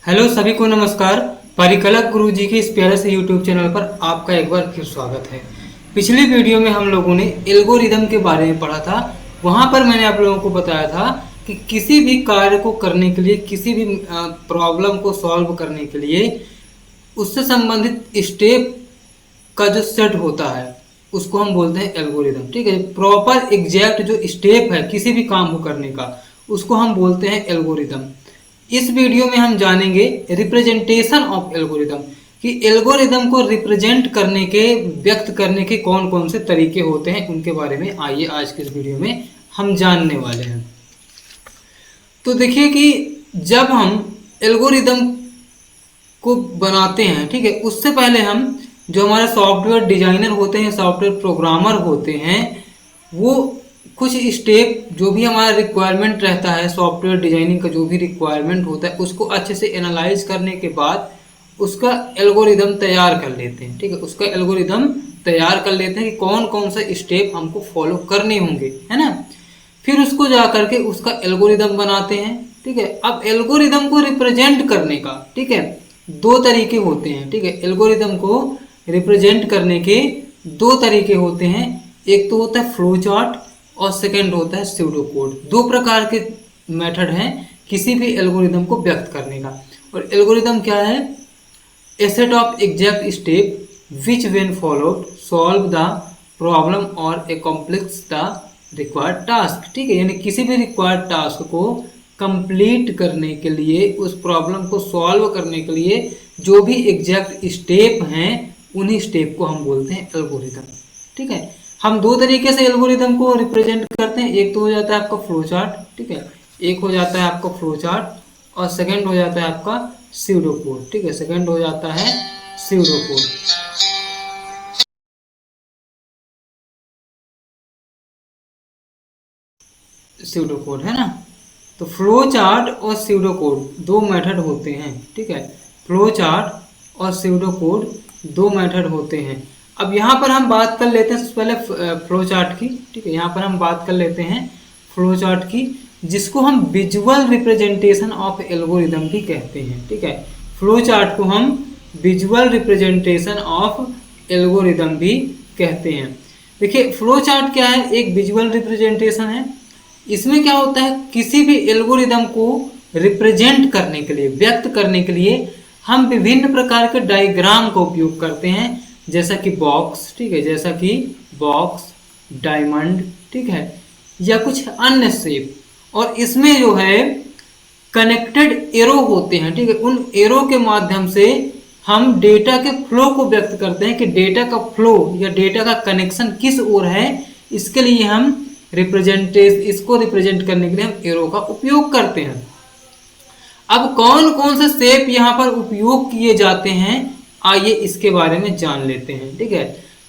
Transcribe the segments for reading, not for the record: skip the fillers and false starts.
Hello सभी को नमस्कार। परिकलक गुरुजी के इस प्यारे से यूट्यूब चैनल पर आपका एक बार फिर स्वागत है। पिछली वीडियो में हम लोगों ने एल्गोरिदम के बारे में पढ़ा था। वहां पर मैंने आप लोगों को बताया था कि किसी भी कार्य को करने के लिए, किसी भी प्रॉब्लम को सॉल्व करने के लिए उससे संबंधित स्टेप का जो सेट होता है उसको हम बोलते हैं एल्गोरिदम। ठीक है, प्रॉपर एग्जैक्ट जो स्टेप है किसी भी काम को करने का उसको हम बोलते हैं एल्गोरिदम। इस वीडियो में हम जानेंगे रिप्रेजेंटेशन ऑफ एल्गोरिदम, कि एल्गोरिदम को रिप्रेजेंट करने के, व्यक्त करने के कौन कौन से तरीके होते हैं उनके बारे में आइए आज के इस वीडियो में हम जानने वाले हैं। तो देखिए कि जब हम एल्गोरिदम को बनाते हैं, ठीक है, उससे पहले हम जो हमारे सॉफ्टवेयर डिजाइनर होते हैं, सॉफ्टवेयर प्रोग्रामर होते हैं, वो कुछ स्टेप जो भी हमारा रिक्वायरमेंट रहता है, सॉफ्टवेयर डिजाइनिंग का जो भी रिक्वायरमेंट होता है उसको अच्छे से एनालाइज करने के बाद उसका एल्गोरिदम तैयार कर लेते हैं। ठीक है, उसका एल्गोरिदम तैयार कर लेते हैं कि कौन कौन सा स्टेप हमको फॉलो करने होंगे, है ना। फिर उसको जा करके उसका एल्गोरिदम बनाते हैं। ठीक है, अब एल्गोरिदम को रिप्रेजेंट करने का, ठीक है, दो तरीके होते हैं। ठीक है, एल्गोरिदम को रिप्रेजेंट करने के दो तरीके होते हैं। एक तो होता है फ्लो चार्ट और सेकंड होता है स्यूडो कोड। दो प्रकार के मेथड हैं किसी भी एल्गोरिदम को व्यक्त करने का। और एल्गोरिदम क्या है? A set of exact step which when followed solve the problem और अकॉम्प्लिश द रिक्वायर्ड टास्क। ठीक है, यानी किसी भी रिक्वायर्ड टास्क को कंप्लीट करने के लिए, उस प्रॉब्लम को सॉल्व करने के लिए जो भी एग्जैक्ट स्टेप हैं उन्हीं स्टेप को हम बोलते हैं एल्गोरिदम। ठीक है, हम दो तरीके से एल्गोरिदम को रिप्रेजेंट करते हैं। एक तो हो जाता है आपका फ्लो चार्ट, ठीक है, एक हो जाता है आपका फ्लो चार्ट और सेकंड हो जाता है आपका स्यूडो कोड। ठीक है, सेकंड हो जाता है स्यूडो कोड। स्यूडो कोड है ना। तो फ्लो चार्ट और स्यूडो कोड दो मेथड होते हैं। ठीक है, फ्लो चार्ट और स्यूडो कोड दो मेथड होते हैं। अब यहाँ पर हम बात कर लेते हैं सबसे पहले फ्लो चार्ट की। ठीक है, यहाँ पर हम बात कर लेते हैं फ्लो चार्ट की, जिसको हम विजुअल रिप्रेजेंटेशन ऑफ एल्गोरिदम भी कहते हैं। ठीक है, फ्लो चार्ट को हम विजुअल रिप्रेजेंटेशन ऑफ एल्गोरिदम भी कहते हैं। देखिए, फ्लो चार्ट क्या है? एक विजुअल रिप्रेजेंटेशन है। इसमें क्या होता है, किसी भी एल्गोरिदम को रिप्रेजेंट करने के लिए, व्यक्त करने के लिए हम विभिन्न प्रकार के डायग्राम का उपयोग करते हैं, जैसा कि बॉक्स, ठीक है, जैसा कि बॉक्स, डायमंड, ठीक है, या कुछ अन्य शेप। और इसमें जो है कनेक्टेड एरो होते हैं। ठीक है, उन एरो के माध्यम से हम डेटा के फ्लो को व्यक्त करते हैं कि डेटा का फ्लो या डेटा का कनेक्शन किस ओर है। इसके लिए हम इसको रिप्रेजेंट करने के लिए हम एरो का उपयोग करते हैं। अब कौन कौन से शेप यहाँ पर उपयोग किए जाते हैं, आइए इसके बारे में जान लेते हैं। ठीक है,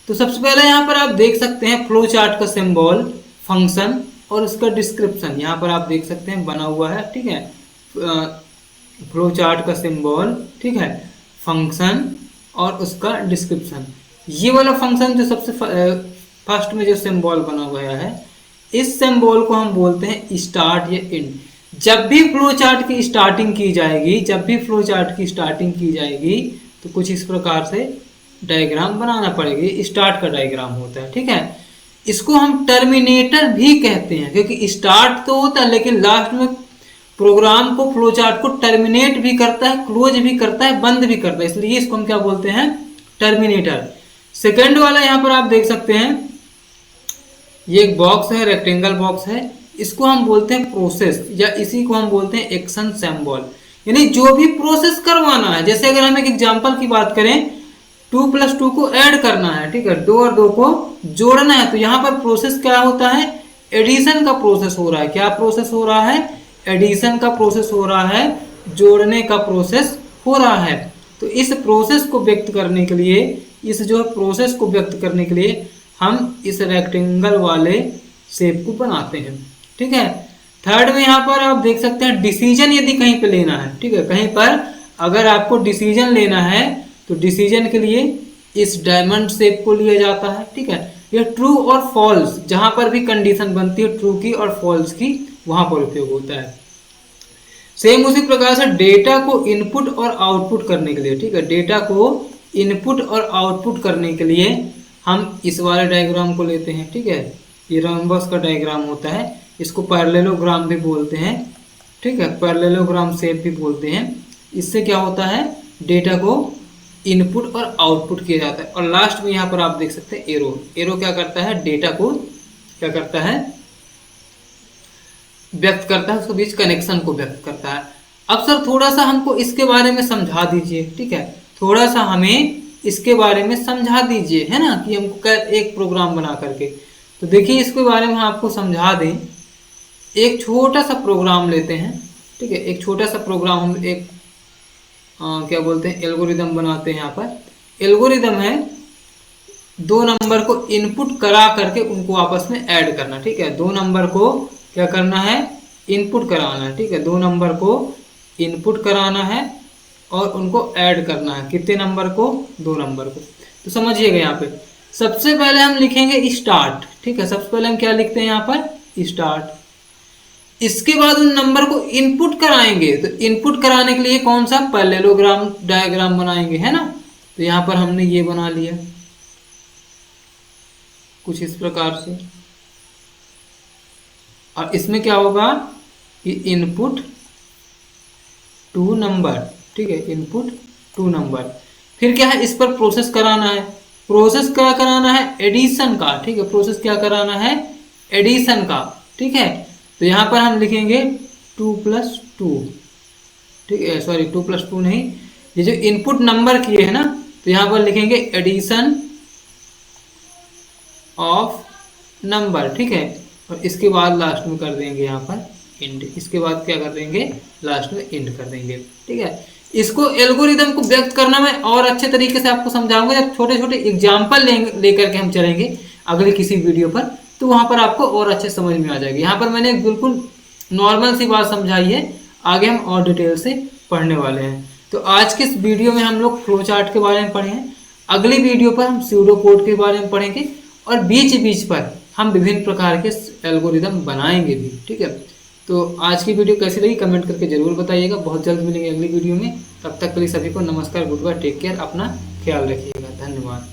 तो सबसे पहले यहाँ पर आप देख सकते हैं फ्लो चार्ट का सिंबल, फंक्शन और उसका डिस्क्रिप्शन यहाँ पर आप देख सकते हैं बना हुआ है। ठीक है, फ्लो चार्ट का सिंबल, ठीक है, फंक्शन और उसका डिस्क्रिप्शन। ये वाला फंक्शन जो सबसे फर्स्ट में जो सिंबल बना हुआ है, इस सिंबल को हम बोलते हैं स्टार्ट या एंड। जब भी फ्लो चार्ट की स्टार्टिंग की जाएगी, जब भी फ्लो चार्ट की स्टार्टिंग की जाएगी तो कुछ इस प्रकार से डायग्राम बनाना पड़ेगा। स्टार्ट का डायग्राम होता है। ठीक है, इसको हम टर्मिनेटर भी कहते हैं, क्योंकि स्टार्ट तो होता है लेकिन लास्ट में प्रोग्राम को, फ्लो चार्ट को टर्मिनेट भी करता है, क्लोज भी करता है, बंद भी करता है, इसलिए इसको हम क्या बोलते हैं? टर्मिनेटर। सेकंड वाला यहाँ पर आप देख सकते हैं, ये एक बॉक्स है, रेक्टेंगल बॉक्स है, इसको हम बोलते हैं प्रोसेस, या इसी को हम बोलते हैं एक्शन सिंबल। यानी जो भी प्रोसेस करवाना है, जैसे अगर हम एक एग्जांपल की बात करें, 2+2 को ऐड करना है, ठीक है, 2 और 2 को जोड़ना है, तो यहाँ पर प्रोसेस क्या होता है? एडिशन का प्रोसेस हो रहा है। क्या प्रोसेस हो रहा है? एडिशन का प्रोसेस हो रहा है, जोड़ने का प्रोसेस हो रहा है। तो इस प्रोसेस को व्यक्त करने के लिए, इस जो प्रोसेस को व्यक्त करने के लिए हम इस रेक्टेंगल वाले शेप को बनाते हैं। ठीक है, थर्ड में यहाँ पर आप देख सकते हैं डिसीजन यदि कहीं पे लेना है, ठीक है, कहीं पर अगर आपको डिसीजन लेना है तो डिसीजन के लिए इस डायमंड शेप को लिया जाता है। ठीक है, ये ट्रू और फॉल्स, जहां पर भी कंडीशन बनती है ट्रू की और फॉल्स की, वहां पर उपयोग होता है। सेम उसी प्रकार से डेटा को इनपुट और आउटपुट करने के लिए, ठीक है, डेटा को इनपुट और आउटपुट करने के लिए हम इस वाले डायग्राम को लेते हैं, ठीक है। ये रोम्बस का डायग्राम होता है, इसको पैरेललोग्राम भी बोलते हैं, ठीक है, पैरेललोग्राम शेप भी बोलते हैं। इससे क्या होता है, डेटा को इनपुट और आउटपुट किया जाता है। और लास्ट में यहाँ पर आप देख सकते हैं एरो, एरो क्या करता है, डेटा को क्या करता है, व्यक्त करता है, उसके बीच कनेक्शन को व्यक्त करता है। अब सर थोड़ा सा हमको इसके बारे में समझा दीजिए, ठीक है, थोड़ा सा हमें इसके बारे में समझा दीजिए, है ना, कि हमको एक प्रोग्राम बना करके। तो देखिए इसके बारे में आपको समझा दें। एक छोटा सा प्रोग्राम लेते हैं, ठीक है, एक छोटा सा प्रोग्राम हम एक क्या बोलते हैं, एल्गोरिदम बनाते हैं। यहाँ पर एल्गोरिदम है 2 नंबर को इनपुट करा करके उनको आपस में ऐड करना, ठीक है, 2 नंबर को क्या करना है, इनपुट कराना है, ठीक है, 2 नंबर को इनपुट कराना है और उनको ऐड करना है। कितने नंबर को, 2 नंबर को। तो समझिएगा यहाँ पे सबसे पहले हम लिखेंगे स्टार्ट, ठीक है, सबसे पहले हम क्या लिखते हैं यहाँ पर, स्टार्ट। इसके बाद उन नंबर को इनपुट कराएंगे, तो इनपुट कराने के लिए कौन सा, पैरेललोग्राम डायग्राम बनाएंगे, है ना। तो यहाँ पर हमने ये बना लिया कुछ इस प्रकार से। और इसमें क्या होगा कि इनपुट 2 नंबर, ठीक है, इनपुट 2 नंबर। फिर क्या है, इस पर प्रोसेस कराना है। प्रोसेस क्या कराना है, एडिशन का, ठीक है, प्रोसेस क्या कराना है, एडिशन का, ठीक है। तो यहाँ पर हम लिखेंगे 2 + 2, ठीक है, सॉरी 2 + 2 नहीं, ये जो इनपुट नंबर किए हैं ना, तो यहाँ पर लिखेंगे एडिशन ऑफ नंबर, ठीक है। और इसके बाद लास्ट में कर देंगे यहाँ पर इंड, इसके बाद क्या कर देंगे, लास्ट में इंड कर देंगे, ठीक है। इसको एल्गोरिदम को व्यक्त करना मैं और अच्छे तरीके से आपको समझाऊंगा जब छोटे छोटे एग्जाम्पल लेकर के हम चलेंगे अगले किसी वीडियो पर, तो वहां पर आपको और अच्छे समझ में आ जाएगी। यहाँ पर मैंने बिल्कुल नॉर्मल सी बात समझाई है, आगे हम और डिटेल से पढ़ने वाले हैं। तो आज के इस वीडियो में हम लोग फ्लो चार्ट के बारे में पढ़े हैं, अगली वीडियो पर हम स्यूडो कोड के बारे में पढ़ेंगे और बीच बीच पर हम विभिन्न प्रकार के एल्गोरिदम बनाएंगे भी, ठीक है। तो आज की वीडियो कैसी लगी कमेंट करके जरूर बताइएगा। बहुत जल्द मिलेंगे अगली वीडियो में, तब तक के लिए सभी को नमस्कार, गुड बाय, टेक केयर, अपना ख्याल रखिएगा, धन्यवाद।